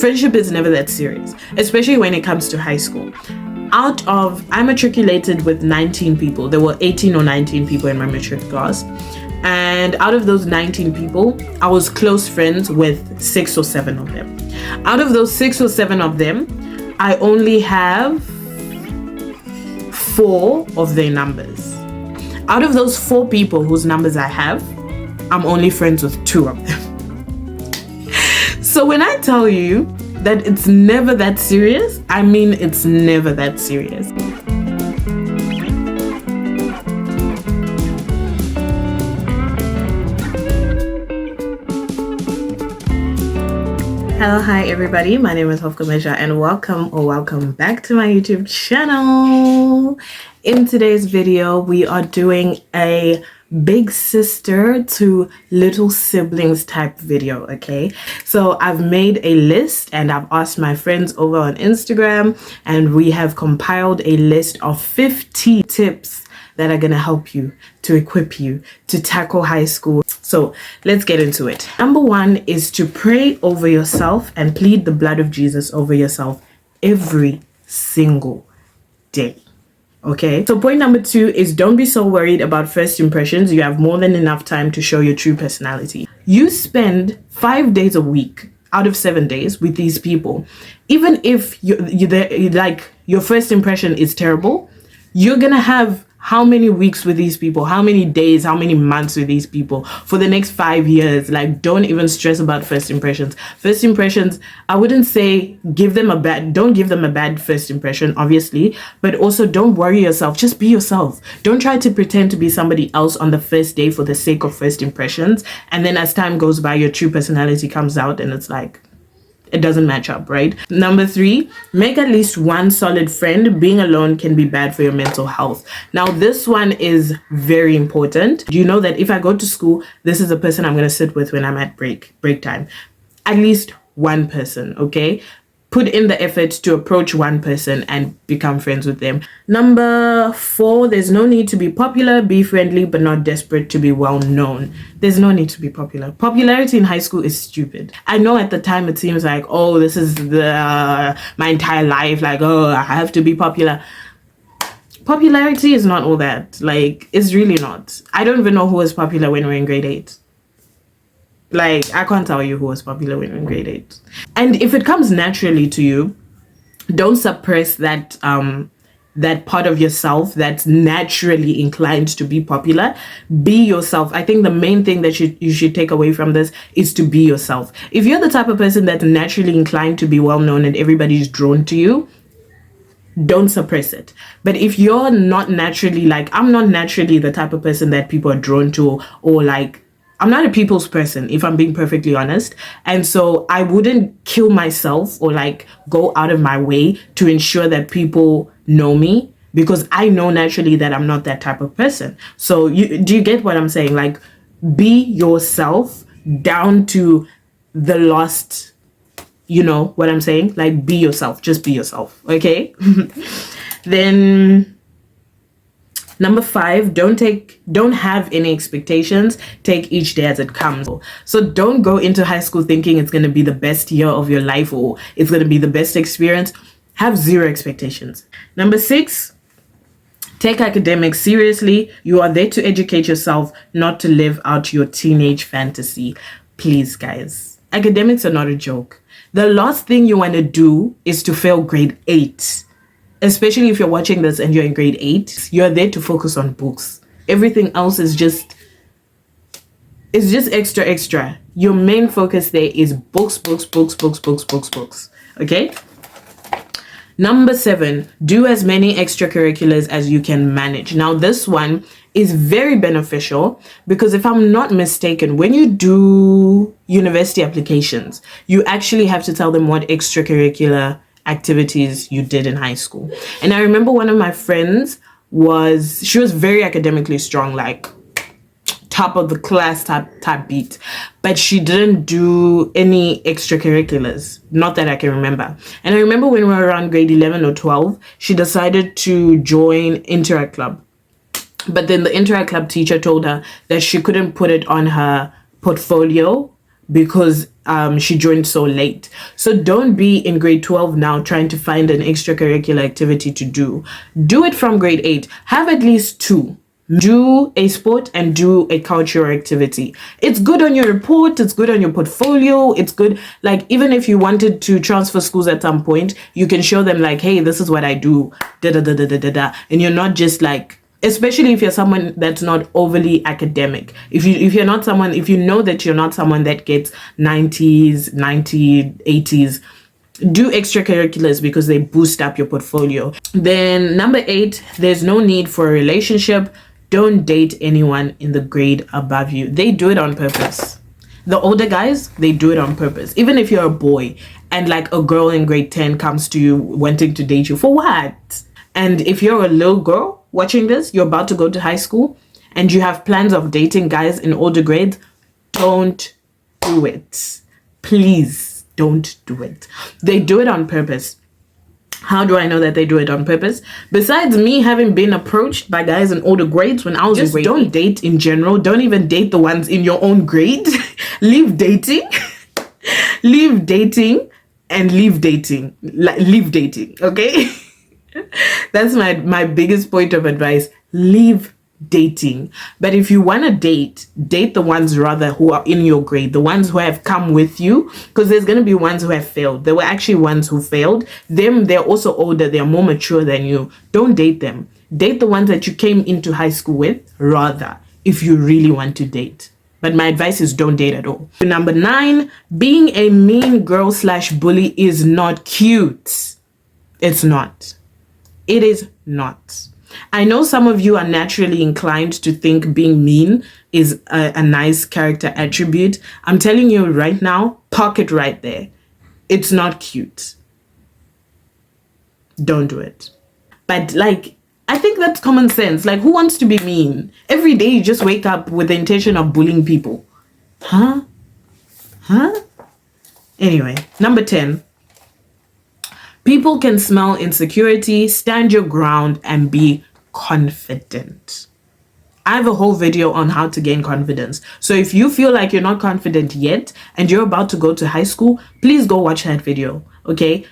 friendship is never that serious, especially when it comes to high school. I matriculated with 19 people. There were 18 or 19 people in my matric class. And out of those 19 people, I was close friends with 6 or 7 of them. Out of those 6 or 7 of them, I only have 4 of their numbers. Out of those 4 people whose numbers I have, I'm only friends with 2 of them. So when I tell you that it's never that serious, I mean it's never that serious. Hello, hi everybody, my name is Hofkamesha and welcome back to my YouTube channel. In today's video, we are doing a big sister to little siblings type video, okay? So I've made a list and I've asked my friends over on Instagram, and we have compiled a list of 50 tips that are gonna help you, to equip you to tackle high school. So let's get into it. Number 1 is to pray over yourself and plead the blood of Jesus over yourself every single day. Okay, so point number 2 is don't be so worried about first impressions. You have more than enough time to show your true personality. You spend 5 days a week out of 7 days with these people. Even if your first impression is terrible, you're gonna have how many weeks with these people, how many days, how many months with these people for the next 5 years. Like, don't even stress about first impressions. First impressions, I wouldn't say don't give them a bad first impression, obviously, but also don't worry yourself. Just be yourself. Don't try to pretend to be somebody else on the first day for the sake of first impressions. And then as time goes by, your true personality comes out and it's like, it doesn't match up, right? Number 3, make at least one solid friend. Being alone can be bad for your mental health. Now, this one is very important. You know that if I go to school, this is the person I'm going to sit with when I'm at break time. At least one person, okay? Put in the effort to approach one person and become friends with them. Number 4, there's no need to be popular. Be friendly, but not desperate to be well known. There's no need to be popular. Popularity in high school is stupid. I know at the time it seems like, oh, this is my entire life. Like, oh, I have to be popular. Popularity is not all that. Like, it's really not. I don't even know who was popular when we were in grade 8. Like, I can't tell you who was popular when we were in grade 8. And if it comes naturally to you, don't suppress that part of yourself that's naturally inclined to be popular. Be yourself. I think the main thing that you should take away from this is to be yourself. If you're the type of person that's naturally inclined to be well known and everybody's drawn to you, don't suppress it. But if you're not naturally, like, I'm not naturally the type of person that people are drawn to, or like, I'm not a people's person, if I'm being perfectly honest. And so I wouldn't kill myself or like go out of my way to ensure that people know me, because I know naturally that I'm not that type of person. So do you get what I'm saying? Like, be yourself down to the last, you know what I'm saying? Like, be yourself, just be yourself, okay? Then number 5, don't have any expectations. Take each day as it comes. So don't go into high school thinking it's going to be the best year of your life or it's going to be the best experience. Have 0 expectations. Number 6, take academics seriously. You are there to educate yourself, not to live out your teenage fantasy. Please, guys, academics are not a joke. The last thing you want to do is to fail grade 8. Especially if you're watching this and you're in grade 8, you're there to focus on books. Everything else is just extra. Your main focus there is books. Okay? Number 7, do as many extracurriculars as you can manage. Now, this one is very beneficial because if I'm not mistaken, when you do university applications, you actually have to tell them what extracurricular activities you did in high school. And I remember one of my friends she was very academically strong, like top of the class type beat, but she didn't do any extracurriculars, not that I can remember. And I remember when we were around grade 11 or 12, she decided to join Interact Club. But then the Interact Club teacher told her that she couldn't put it on her portfolio because she joined so late. So don't be in grade 12 now trying to find an extracurricular activity to do. Do it from grade 8. Have at least 2. Do a sport and do a cultural activity. It's good on your report, it's good on your portfolio, it's good, like, even if you wanted to transfer schools at some point, you can show them like, hey, this is what I do, da da da da da da da. And you're not just like, especially if you're someone that's not overly academic. If you're not someone, if you know that you're not someone that gets 90s, 80s, do extracurriculars because they boost up your portfolio. Then number 8, there's no need for a relationship. Don't date anyone in the grade above you. They do it on purpose. The older guys, they do it on purpose. Even if you're a boy and like a girl in grade 10 comes to you wanting to date you, for what? And if you're a little girl watching this, you're about to go to high school and you have plans of dating guys in older grades, don't do it. Please don't do it. They do it on purpose. How do I know that they do it on purpose? Besides me having been approached by guys in older grades when I was in grade, don't date in general. Don't even date the ones in your own grade. Leave dating. Leave dating and leave dating. Leave dating, okay? That's my biggest point of advice. Leave dating. But if you want to date the ones rather who are in your grade, the ones who have come with you, because there's going to be ones who have failed. There were actually ones who failed. They're also older, they're more mature than you. Don't date them. Date the ones that you came into high school with, rather, if you really want to date. But my advice is don't date at all. Number 9, being a mean girl / bully is not cute. It's not. It is not. I know some of you are naturally inclined to think being mean is a nice character attribute. I'm telling you right now, park it right there. It's not cute. Don't do it. But like, I think that's common sense. Like, who wants to be mean? Every day you just wake up with the intention of bullying people. Huh? Anyway, number 10. People can smell insecurity. Stand your ground and be confident. I have a whole video on how to gain confidence. So if you feel like you're not confident yet and you're about to go to high school, please go watch that video, okay?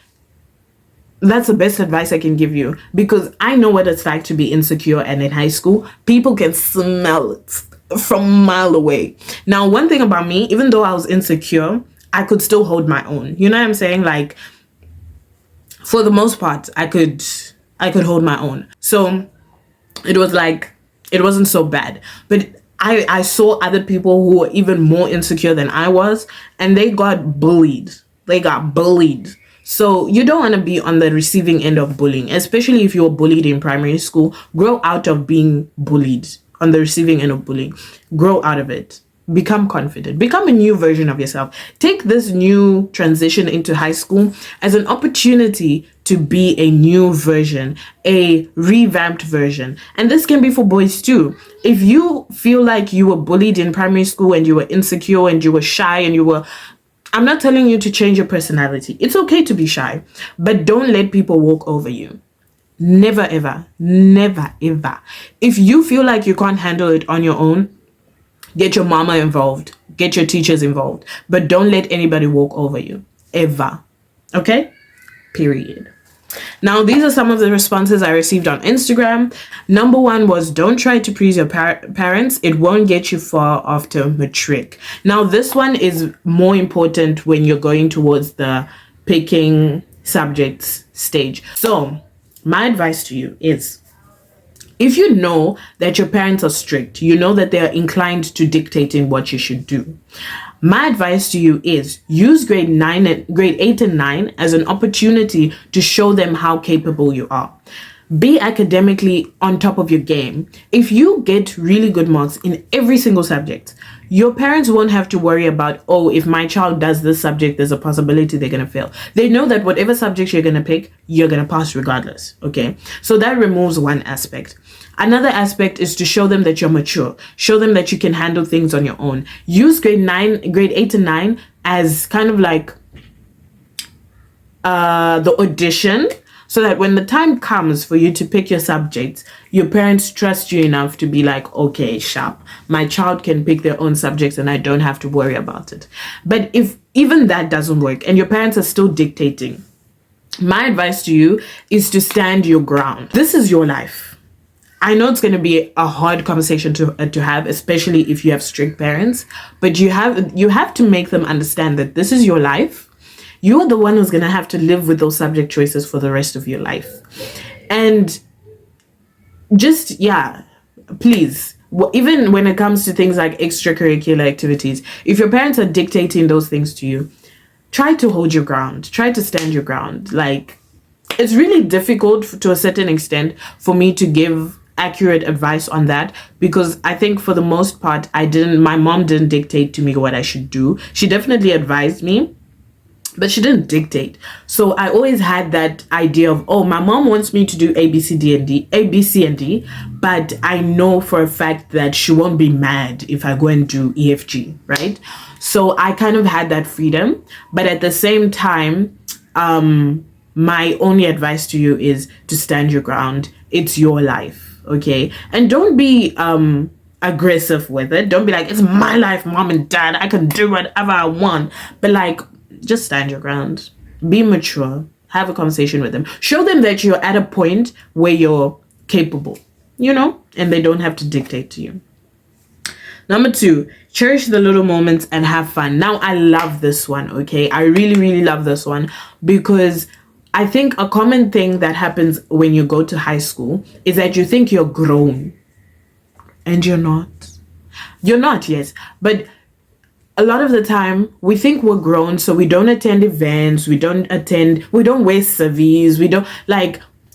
That's the best advice I can give you, because I know what it's like to be insecure, and in high school, people can smell it from a mile away. Now, one thing about me, even though I was insecure, I could still hold my own. You know what I'm saying? Like, for the most part, I could hold my own. So it was like, it wasn't so bad. But I saw other people who were even more insecure than I was, and they got bullied. So you don't want to be on the receiving end of bullying, especially if you were bullied in primary school. Grow out of being bullied on the receiving end of bullying. Grow out of it. Become confident. Become a new version of yourself. Take this new transition into high school as an opportunity to be a new version, a revamped version. And this can be for boys too. If you feel like you were bullied in primary school and you were insecure and you were shy and I'm not telling you to change your personality. It's okay to be shy, but don't let people walk over you. Never, ever. Never, ever. If you feel like you can't handle it on your own, get your mama involved. Get your teachers involved. But don't let anybody walk over you. Ever. Okay? Period. Now, these are some of the responses I received on Instagram. Number 1 was, don't try to please your parents. It won't get you far after matric. Now, this one is more important when you're going towards the picking subjects stage. So, my advice to you is, if you know that your parents are strict, you know that they are inclined to dictating what you should do, my advice to you is use grade 8 and 9 as an opportunity to show them how capable you are. Be academically on top of your game. If you get really good marks in every single subject, your parents won't have to worry about, oh, if my child does this subject, there's a possibility they're going to fail. They know that whatever subject you're going to pick, you're going to pass regardless, okay? So that removes one aspect. Another aspect is to show them that you're mature. Show them that you can handle things on your own. Use grade 8 and 9 as kind of like the audition, so that when the time comes for you to pick your subjects, your parents trust you enough to be like, okay, sharp, my child can pick their own subjects and I don't have to worry about it. But if even that doesn't work and your parents are still dictating, my advice to you is to stand your ground. This is your life. I know it's going to be a hard conversation to have, especially if you have strict parents, but you have to make them understand that this is your life. You are the one who's going to have to live with those subject choices for the rest of your life. And just, please, even when it comes to things like extracurricular activities, if your parents are dictating those things to you, try to hold your ground. Try to stand your ground. Like, it's really difficult to a certain extent for me to give accurate advice on that, because I think for the most part, my mom didn't dictate to me what I should do. She definitely advised me, but she didn't dictate. So I always had that idea of, oh, my mom wants me to do A, B, C, and D, but I know for a fact that she won't be mad if I go and do E, F, G, right? So I kind of had that freedom, but at the same time, my only advice to you is to stand your ground. It's your life, okay? And don't be aggressive with it. Don't be like, it's my life, mom and dad, I can do whatever I want. But like, just stand your ground. Be mature. Have a conversation with them. Show them that you're at a point where you're capable, and they don't have to dictate to you. Number 2, cherish the little moments and have fun. Now, I love this one, okay? I really, really love this one, because I think a common thing that happens when you go to high school is that you think you're grown, and you're not. You're not, yes, but a lot of the time we think we're grown, so we don't attend events, we don't wear civvies,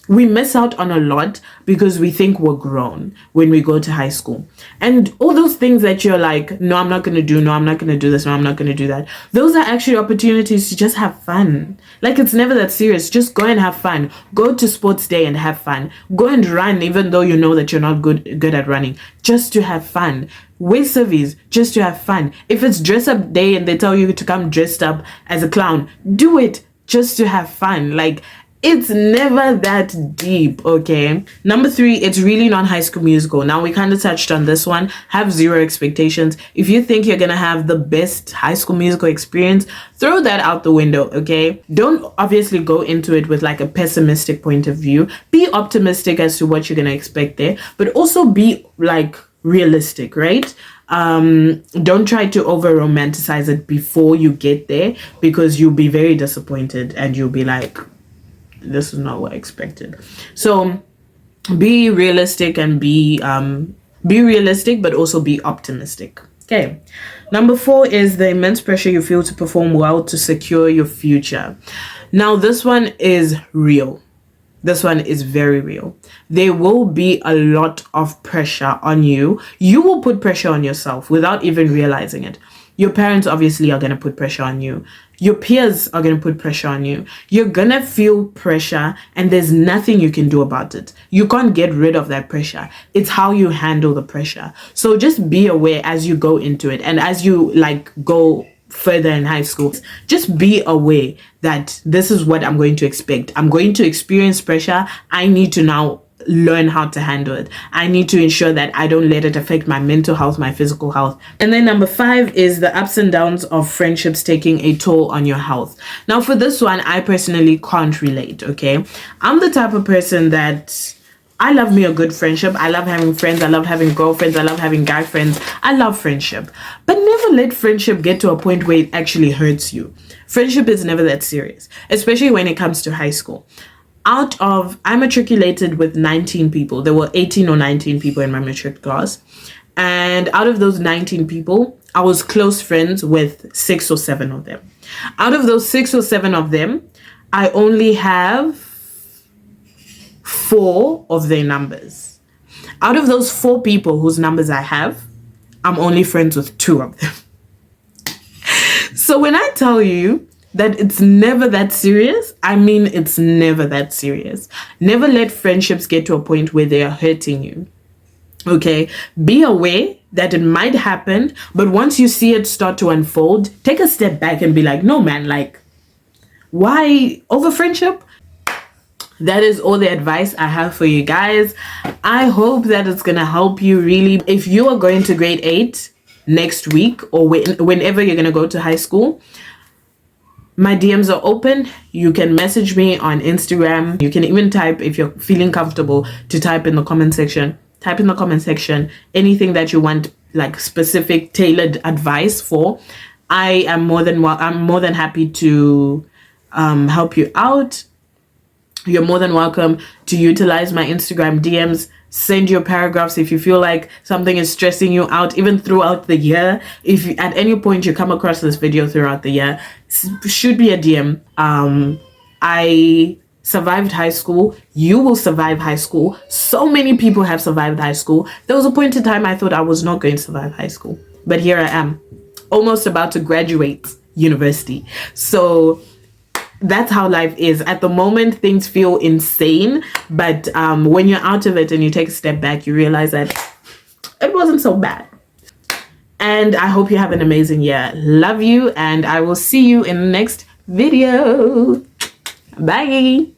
we miss out on a lot because we think we're grown when we go to high school. And all those things that you're like, no, I'm not going to do, no, I'm not going to do this, no, I'm not going to do that. Those are actually opportunities to just have fun. Like, it's never that serious. Just go and have fun. Go to sports day and have fun. Go and run, even though you know that you're not good at running, just to have fun. Wear civvies just to have fun. If it's dress up day and they tell you to come dressed up as a clown, do it just to have fun. Like, it's never that deep, okay? Number 3, it's really not High School Musical. Now, we kind of touched on this one. Have zero expectations. If you think you're gonna have the best High School Musical experience, throw that out the window, okay? Don't obviously go into it with like a pessimistic point of view. Be optimistic as to what you're gonna expect there, but also be like realistic, right? Don't try to over romanticize it before you get there, because you'll be very disappointed and you'll be like, this is not what I expected. So be realistic and be realistic, but also be optimistic. Okay. Number 4 is the immense pressure you feel to perform well to secure your future. Now, this one is real. This one is very real. There will be a lot of pressure on you. You will put pressure on yourself without even realizing it. Your parents obviously are going to put pressure on you. Your peers are going to put pressure on you. You're going to feel pressure, and there's nothing you can do about it. You can't get rid of that pressure. It's how you handle the pressure. So just be aware as you go into it, and as you go further in high school, just be aware that this is what I'm going to expect. I'm going to experience pressure. I need to now learn how to handle it. I need to ensure that I don't let it affect my mental health, my physical health. And then number 5 is the ups and downs of friendships taking a toll on your health. Now, for this one, I personally can't relate, okay? I'm the type of person that I love me a good friendship. I love having friends. I love having girlfriends. I love having guy friends. I love friendship. But never let friendship get to a point where it actually hurts you. Friendship is never that serious, especially when it comes to high school. I matriculated with 19 people. There were 18 or 19 people in my matric class. And out of those 19 people, I was close friends with 6 or 7 of them. Out of those 6 or 7 of them, I only have 4 of their numbers. Out of those 4 people whose numbers I have, I'm only friends with 2 of them. So when I tell you that it's never that serious, I mean it's never that serious. Never let friendships get to a point where they are hurting you. Okay? Be aware that it might happen, but once you see it start to unfold, take a step back and be like, no man, like, why over friendship? that is all the advice I have for you guys. I hope that it's gonna help you really. If you are going to grade 8 next week, or whenever you're gonna go to high school, my DMs are open. You can message me on Instagram. You can even type, if you're feeling comfortable, to type in the comment section. Type in the comment section anything that you want, like specific tailored advice for. I'm more than happy to help you out. You're more than welcome to utilize my Instagram DMs. Send your paragraphs if you feel like something is stressing you out, even throughout the year. If you, at any point you come across this video throughout the year, shoot me a DM. I survived high school. You will survive high school. So many people have survived high school. There was a point in time I thought I was not going to survive high school, but here I am, almost about to graduate university. So that's how life is. At the moment, things feel insane, but when you're out of it and you take a step back, you realize that it wasn't so bad. And I hope you have an amazing year. Love you, and I will see you in the next video. Bye.